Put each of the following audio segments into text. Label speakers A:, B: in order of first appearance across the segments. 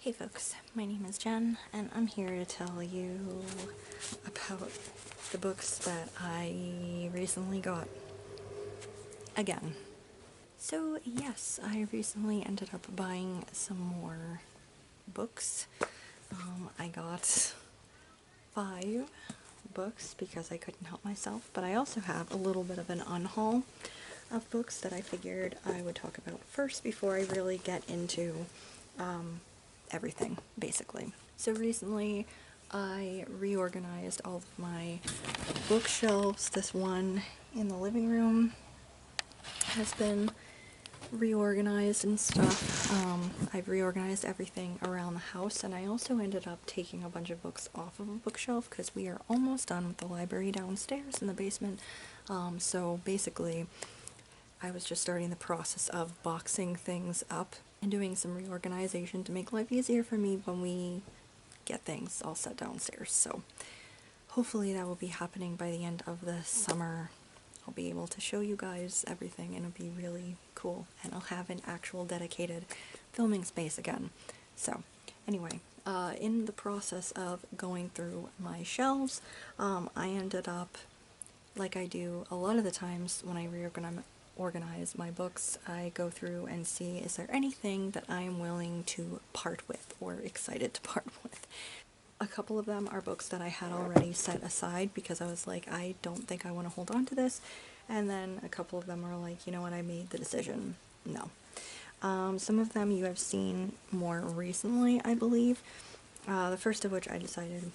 A: Hey folks, my name is Jen, and I'm here to tell you about the books that I recently got. Again. So yes, I recently ended up buying some more books. I got 5 books because I couldn't help myself, but I also have a little bit of an unhaul of books that I figured I would talk about first before I really get into everything, basically. So recently I reorganized all of my bookshelves. This one in the living room has been reorganized and stuff. I've reorganized everything around the house, and I also ended up taking a bunch of books off of a bookshelf because we are almost done with the library downstairs in the basement. So basically I was just starting the process of boxing things up and doing some reorganization to make life easier for me when we get things all set downstairs. So hopefully that will be happening by the end of the summer. I'll be able to show you guys everything, and it'll be really cool, and I'll have an actual dedicated filming space again. So anyway, in the process of going through my shelves, I ended up, like I do a lot of the times when I reorganize my books, I go through and see, is there anything that I am willing to part with or excited to part with. A couple of them are books that I had already set aside because I was like, I don't think I want to hold on to this. And then a couple of them are like, you know what, I made the decision. No. Some of them you have seen more recently, I believe. The first of which I decided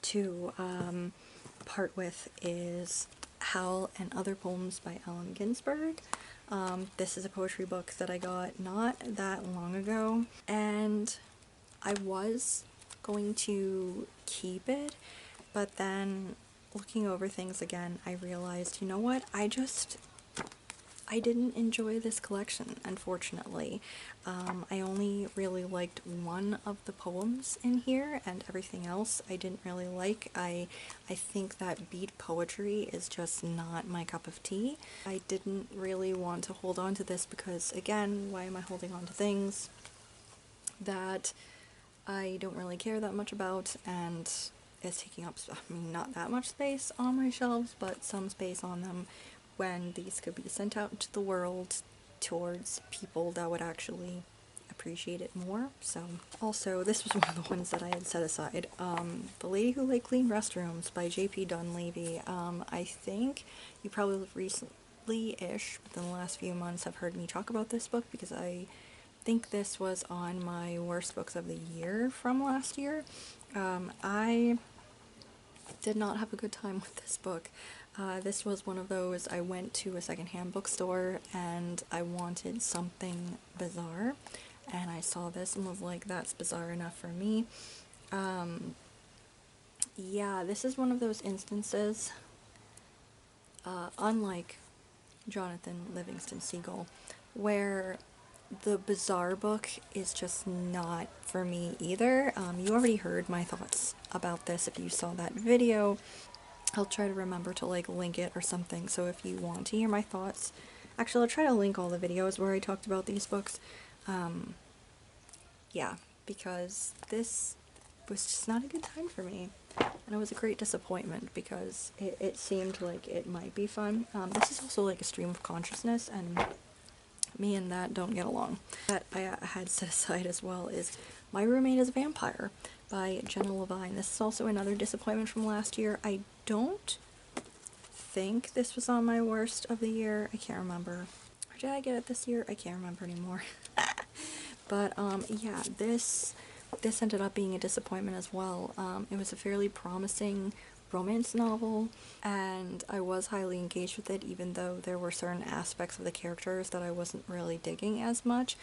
A: to part with is Howl and Other Poems by Allen Ginsberg. This is a poetry book that I got not that long ago, and I was going to keep it, but then looking over things again, I realized, you know what, I didn't enjoy this collection, unfortunately. I only really liked one of the poems in here, and everything else I didn't really like. I think that beat poetry is just not my cup of tea. I didn't really want to hold on to this because, again, why am I holding on to things that I don't really care that much about, and it's taking up, I mean, not that much space on my shelves, but some space on them, when these could be sent out into the world towards people that would actually appreciate it more. So also, this was one of the ones that I had set aside, The Lady Who Liked Clean Restrooms by J.P. Dunleavy. I think you probably recently-ish, within the last few months, have heard me talk about this book because I think this was on my worst books of the year from last year. I did not have a good time with this book. This was one of those, I went to a secondhand bookstore and I wanted something bizarre, and I saw this and was like, that's bizarre enough for me. Yeah, this is one of those instances, unlike Jonathan Livingston Seagull, where the bizarre book is just not for me either. You already heard my thoughts about this if you saw that video. I'll try to remember to like link it or something, so if you want to hear my thoughts, actually I'll try to link all the videos where I talked about these books. Yeah, because this was just not a good time for me, and it was a great disappointment because it seemed like it might be fun. This is also like a stream of consciousness, and me and that don't get along. That I had set aside as well is My Roommate is a Vampire by Jenna Levine. This is also another disappointment from last year. I don't think this was on my worst of the year. I can't remember. Or did I get it this year? I can't remember anymore. But yeah, this ended up being a disappointment as well. It was a fairly promising romance novel, and I was highly engaged with it, even though there were certain aspects of the characters that I wasn't really digging as much.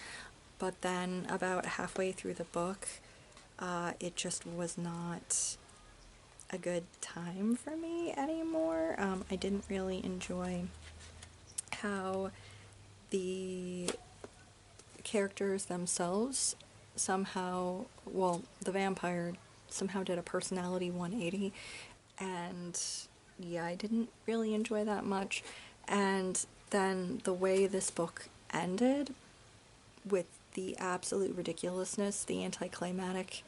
A: But then about halfway through the book, it just was not a good time for me anymore. I didn't really enjoy how the characters themselves somehow, well, the vampire somehow did a personality 180, and yeah, I didn't really enjoy that much. And then the way this book ended, with the absolute ridiculousness, the anticlimactic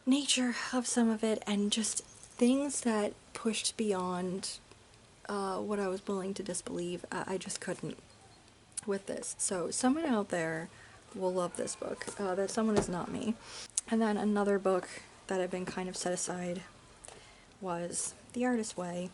A: nature of some of it, and just things that pushed beyond what I was willing to disbelieve. I just couldn't with this. So someone out there will love this book. That someone is not me. And then another book that had been kind of set aside was The Artist's Way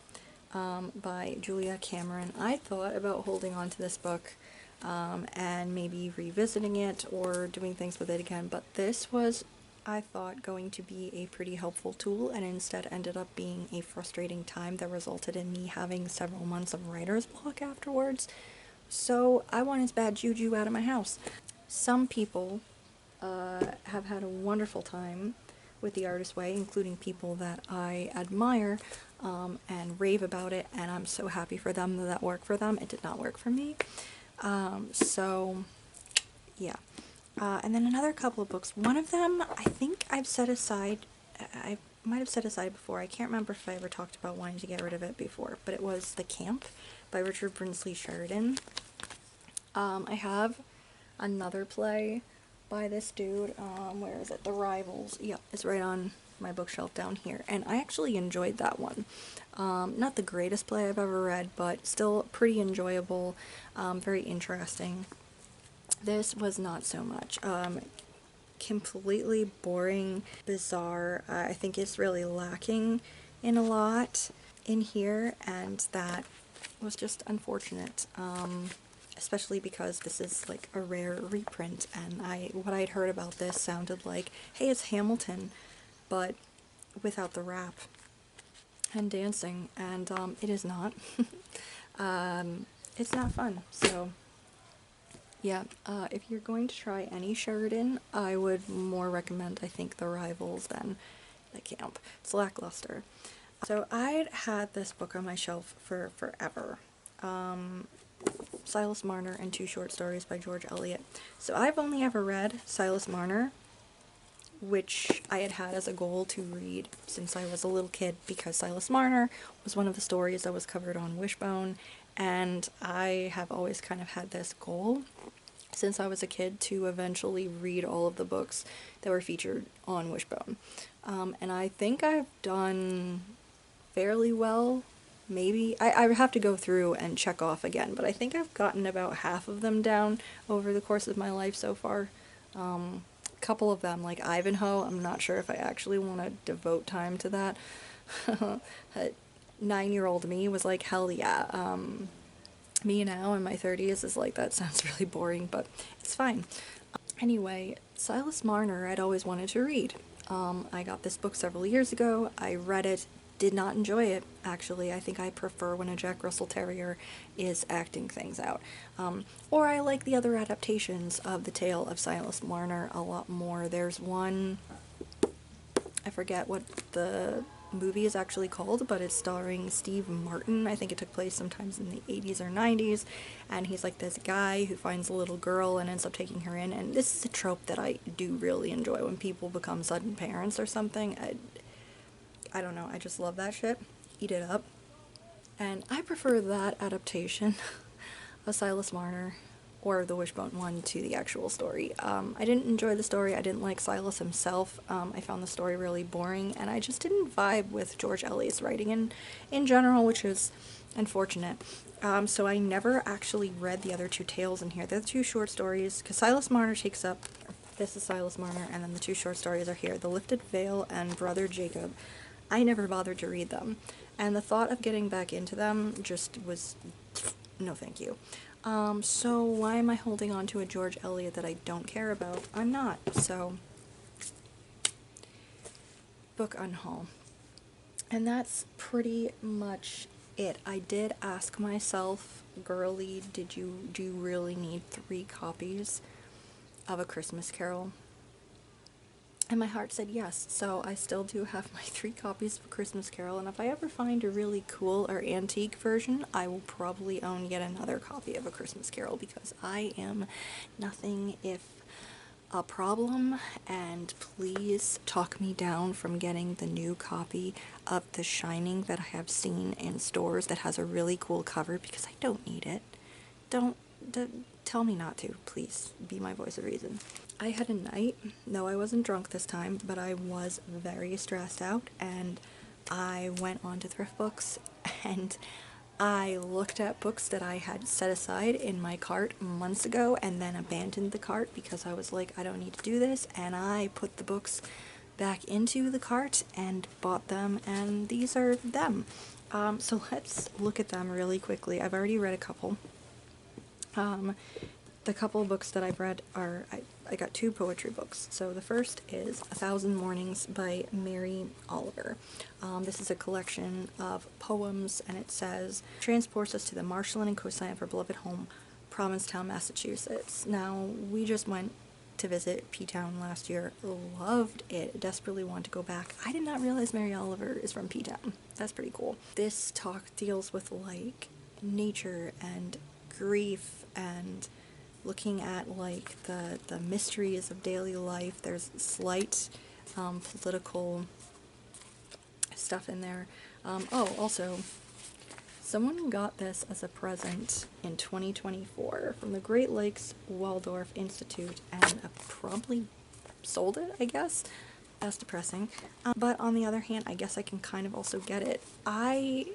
A: by Julia Cameron. I thought about holding on to this book and maybe revisiting it or doing things with it again, but this was, I thought, going to be a pretty helpful tool, and instead ended up being a frustrating time that resulted in me having several months of writer's block afterwards. So I want his bad juju out of my house. Some people have had a wonderful time with The Artist's Way, including people that I admire and rave about it, and I'm so happy for them that worked for them. It did not work for me. So, yeah. And then another couple of books. One of them, I think I've set aside, I might have set aside before. I can't remember if I ever talked about wanting to get rid of it before, but it was The Camp by Richard Brinsley Sheridan. I have another play by this dude. Where is it? The Rivals. Yep, it's right on my bookshelf down here, and I actually enjoyed that one. Not the greatest play I've ever read, but still pretty enjoyable, very interesting. This was not so much. Completely boring, bizarre. I think it's really lacking in a lot in here, and that was just unfortunate. Especially because this is like a rare reprint, and what I'd heard about this sounded like, hey, it's Hamilton, but without the rap and dancing, and it is not. It's not fun. So yeah, if you're going to try any Sheridan, I would more recommend, I think, The Rivals than The Camp. It's lackluster. So I'd had this book on my shelf for forever. Silas Marner and Two Short Stories by George Eliot. So I've only ever read Silas Marner, which I had had as a goal to read since I was a little kid, because Silas Marner was one of the stories that was covered on Wishbone, and I have always kind of had this goal since I was a kid to eventually read all of the books that were featured on Wishbone. And I think I've done fairly well. Maybe I have to go through and check off again, but I think I've gotten about half of them down over the course of my life so far. A couple of them, like Ivanhoe, I'm not sure if I actually want to devote time to that. 9-year-old me was like, hell yeah. Me now in my 30s is like, that sounds really boring, but it's fine. Anyway, Silas Marner I'd always wanted to read. I got this book several years ago. I read it. Did not enjoy it, actually. I think I prefer when a Jack Russell Terrier is acting things out. Or I like the other adaptations of the tale of Silas Marner a lot more. There's one, I forget what the movie is actually called, but it's starring Steve Martin. I think it took place sometimes in the 80s or 90s, and he's like this guy who finds a little girl and ends up taking her in, and this is a trope that I do really enjoy when people become sudden parents or something. I don't know, I just love that shit. Eat it up. And I prefer that adaptation of Silas Marner, or the Wishbone one, to the actual story. I didn't enjoy the story. I didn't like Silas himself. I found the story really boring, and I just didn't vibe with George Eliot's writing in general, which is unfortunate. So I never actually read the other two tales in here. They're the two short stories, because Silas Marner takes up, this is Silas Marner, and then the two short stories are here, The Lifted Veil and Brother Jacob. I never bothered to read them, and the thought of getting back into them just was, no thank you. So why am I holding on to a George Eliot that I don't care about? I'm not. So, book Unhaul. And that's pretty much it. I did ask myself, girly, do you really need 3 copies of A Christmas Carol? And my heart said yes, so I still do have my 3 copies of A Christmas Carol, and if I ever find a really cool or antique version, I will probably own yet another copy of A Christmas Carol, because I am nothing if a problem, and please talk me down from getting the new copy of The Shining that I have seen in stores that has a really cool cover, because I don't need it. tell me not to, please. Be my voice of reason. I had a night, no, I wasn't drunk this time, but I was very stressed out, and I went on to Thrift Books, and I looked at books that I had set aside in my cart months ago and then abandoned the cart because I was like, I don't need to do this, and I put the books back into the cart and bought them, and these are them. So let's look at them really quickly. I've already read a couple. The couple of books that I've read are, I got 2 poetry books. So the first is 1,000 Mornings by Mary Oliver. This is a collection of poems, and it says, transports us to the marshland and coastline of our beloved home, Provincetown, Massachusetts. Now, we just went to visit P-Town last year, loved it, desperately want to go back. I did not realize Mary Oliver is from P-Town. That's pretty cool. This talk deals with, like, nature and grief and looking at, like, the mysteries of daily life. There's slight political stuff in there. Oh, also, someone got this as a present in 2024 from the Great Lakes Waldorf Institute and promptly sold it, I guess. That's depressing. But on the other hand, I guess I can kind of also get it. I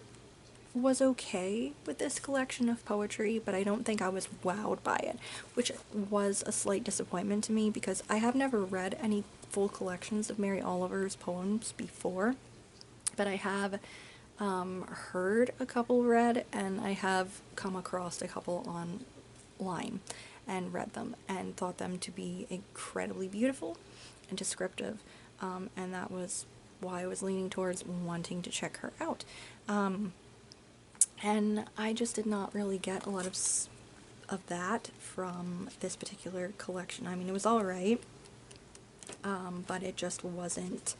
A: was okay with this collection of poetry, but I don't think I was wowed by it, which was a slight disappointment to me because I have never read any full collections of Mary Oliver's poems before, but I have heard a couple read, and I have come across a couple online and read them and thought them to be incredibly beautiful and descriptive, and that was why I was leaning towards wanting to check her out. And I just did not really get a lot of that from this particular collection. I mean, it was alright, but it just wasn't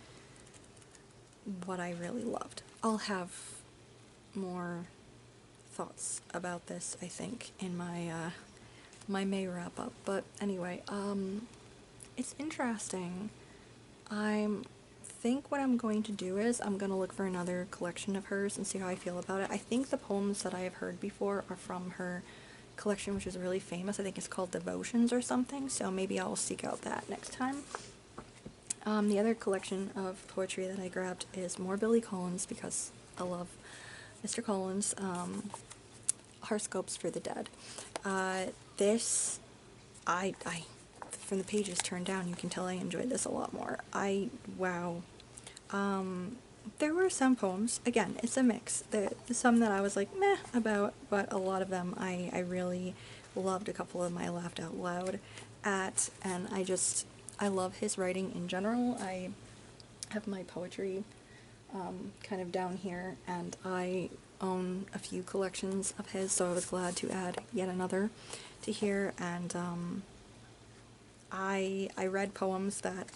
A: what I really loved. I'll have more thoughts about this, I think, in my my May wrap-up. But anyway, it's interesting. I think what I'm going to do is I'm going to look for another collection of hers and see how I feel about it. I think the poems that I have heard before are from her collection, which is really famous. I think it's called Devotions or something, so maybe I'll seek out that next time. The other collection of poetry that I grabbed is more Billy Collins because I love Mr. Collins. Horoscopes for the Dead. This, I from the pages turned down, you can tell I enjoyed this a lot more. Wow. There were some poems, again, it's a mix. There's some that I was like, meh, about, but a lot of them I really loved. A couple of them I laughed out loud at, and I love his writing in general. I have my poetry kind of down here, and I own a few collections of his, so I was glad to add yet another to here, and I read poems that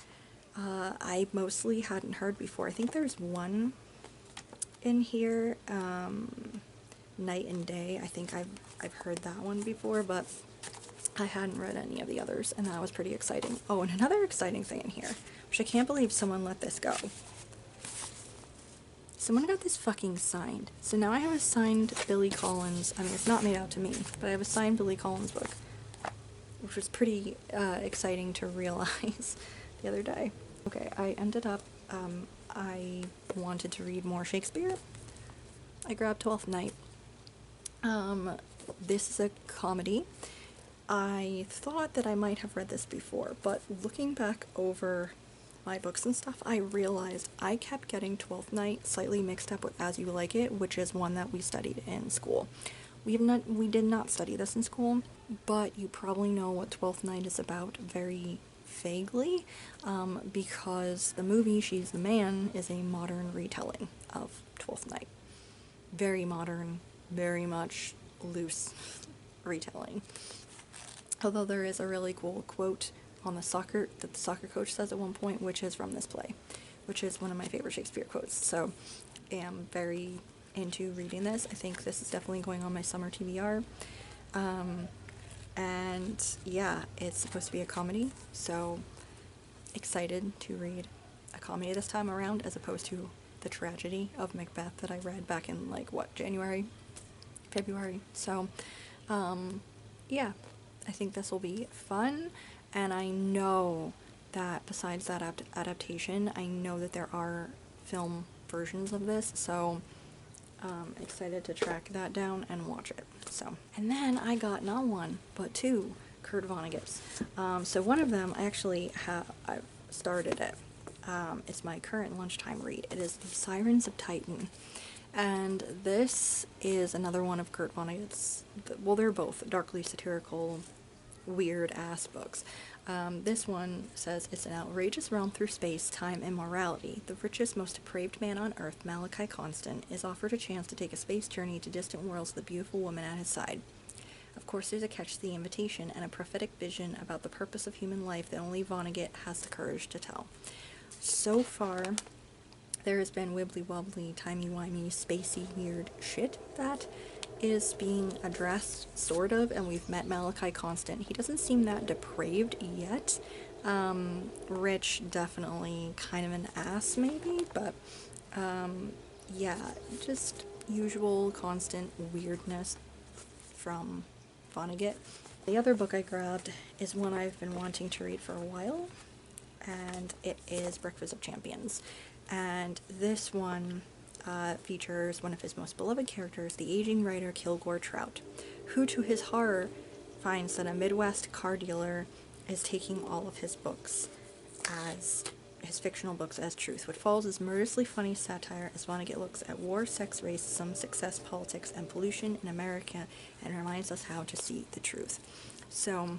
A: I mostly hadn't heard before. I think there's one in here, Night and Day. I think I've heard that one before, but I hadn't read any of the others, and that was pretty exciting. Oh, and another exciting thing in here, which I can't believe someone let this go. Someone got this fucking signed. So now I have a signed Billy Collins, I mean, it's not made out to me, but I have a signed Billy Collins book, which was pretty exciting to realize the other day. Okay, I ended up, I wanted to read more Shakespeare. I grabbed Twelfth Night. This is a comedy. I thought that I might have read this before, but looking back over my books and stuff, I realized I kept getting Twelfth Night slightly mixed up with As You Like It, which is one that we studied in school. We did not study this in school, but you probably know what Twelfth Night is about very vaguely, because the movie She's the Man is a modern retelling of Twelfth Night. Very modern, very much loose retelling. Although there is a really cool quote on that the soccer coach says at one point, which is from this play, which is one of my favorite Shakespeare quotes. So I am very into reading this. I think this is definitely going on my summer TBR. And yeah, it's supposed to be a comedy, so excited to read a comedy this time around as opposed to the tragedy of Macbeth that I read back in, like, what, January, February. So yeah, I think this will be fun, and I know that besides that adaptation, I know that there are film versions of this, so excited to track that down and watch it. So, and then I got not one but two Kurt Vonnegut's. So one of them I've started it. It's my current lunchtime read. It is The Sirens of Titan. And this is another one of Kurt Vonnegut's, well, they're both darkly satirical, weird-ass books. This one says, it's an outrageous realm through space, time, and morality. The richest, most depraved man on Earth, Malachi Constant, is offered a chance to take a space journey to distant worlds with a beautiful woman at his side. Of course, there's a catch to the invitation, and a prophetic vision about the purpose of human life that only Vonnegut has the courage to tell. So far, there has been wibbly-wobbly, timey-wimey, spacey, weird shit that is being addressed, sort of, and we've met Malachi Constant. He doesn't seem that depraved yet. Rich, definitely kind of an ass, maybe, but, yeah, just usual, constant weirdness from Vonnegut. The other book I grabbed is one I've been wanting to read for a while, and it is Breakfast of Champions. And this one features one of his most beloved characters, the aging writer Kilgore Trout, who to his horror finds that a Midwest car dealer is taking all of his books as his fictional books as truth. What follows is murderously funny satire as Vonnegut looks at war, sex, racism, success, politics, and pollution in America and reminds us how to see the truth. So,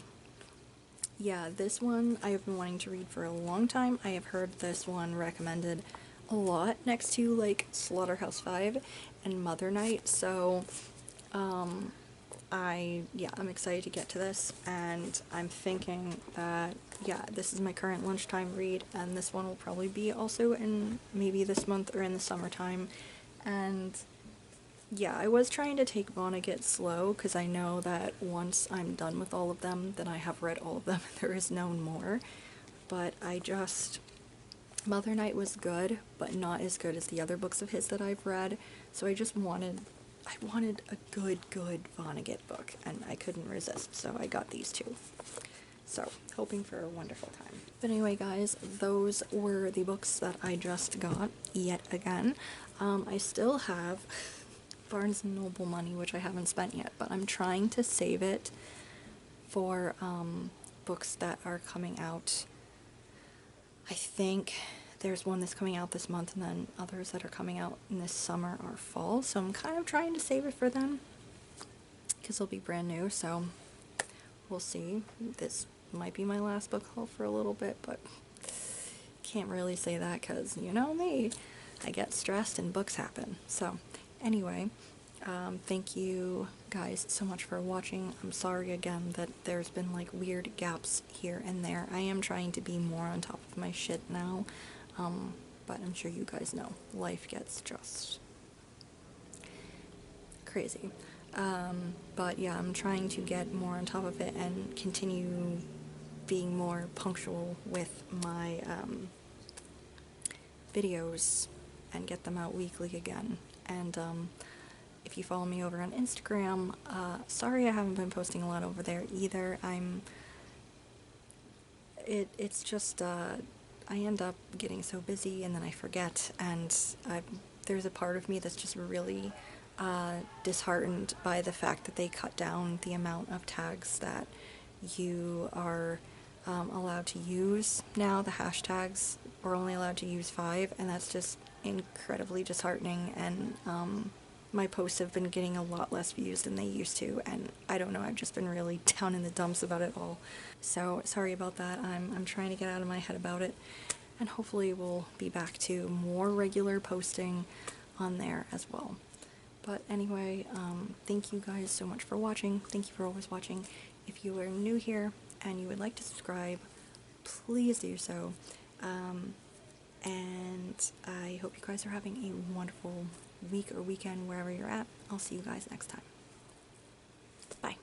A: yeah, this one I have been wanting to read for a long time. I have heard this one recommended a lot next to, like, Slaughterhouse-Five and Mother Night, so, I'm excited to get to this, and I'm thinking that, yeah, this is my current lunchtime read, and this one will probably be also in maybe this month or in the summertime, and yeah, I was trying to take Vonnegut slow, because I know that once I'm done with all of them, then I have read all of them, there is no more, but Mother Night was good, but not as good as the other books of his that I've read, so I wanted a good Vonnegut book, and I couldn't resist, so I got these two. So, hoping for a wonderful time. But anyway, guys, those were the books that I just got, yet again. I still have Barnes & Noble money, which I haven't spent yet, but I'm trying to save it for books that are coming out. I think there's one that's coming out this month, and then others that are coming out in this summer or fall, so I'm kind of trying to save it for them, because they'll be brand new, so we'll see. This might be my last book haul for a little bit, but can't really say that, because you know me, I get stressed and books happen. So anyway, thank you guys so much for watching. I'm sorry again that there's been like weird gaps here and there. I am trying to be more on top of my shit now, but I'm sure you guys know life gets just crazy. But yeah, I'm trying to get more on top of it and continue being more punctual with my videos and get them out weekly again. And if you follow me over on Instagram, sorry I haven't been posting a lot over there either. It's just, I end up getting so busy and then I forget, and there's a part of me that's just really disheartened by the fact that they cut down the amount of tags that you are allowed to use now. The hashtags, we're only allowed to use 5, and that's just incredibly disheartening, and my posts have been getting a lot less views than they used to, and I don't know, I've just been really down in the dumps about it all. So sorry about that. I'm trying to get out of my head about it, and hopefully we'll be back to more regular posting on there as well. But anyway, thank you guys so much for watching. Thank you for always watching. If you are new here and you would like to subscribe, please do so. And I hope you guys are having a wonderful week or weekend wherever you're at. I'll see you guys next time. Bye.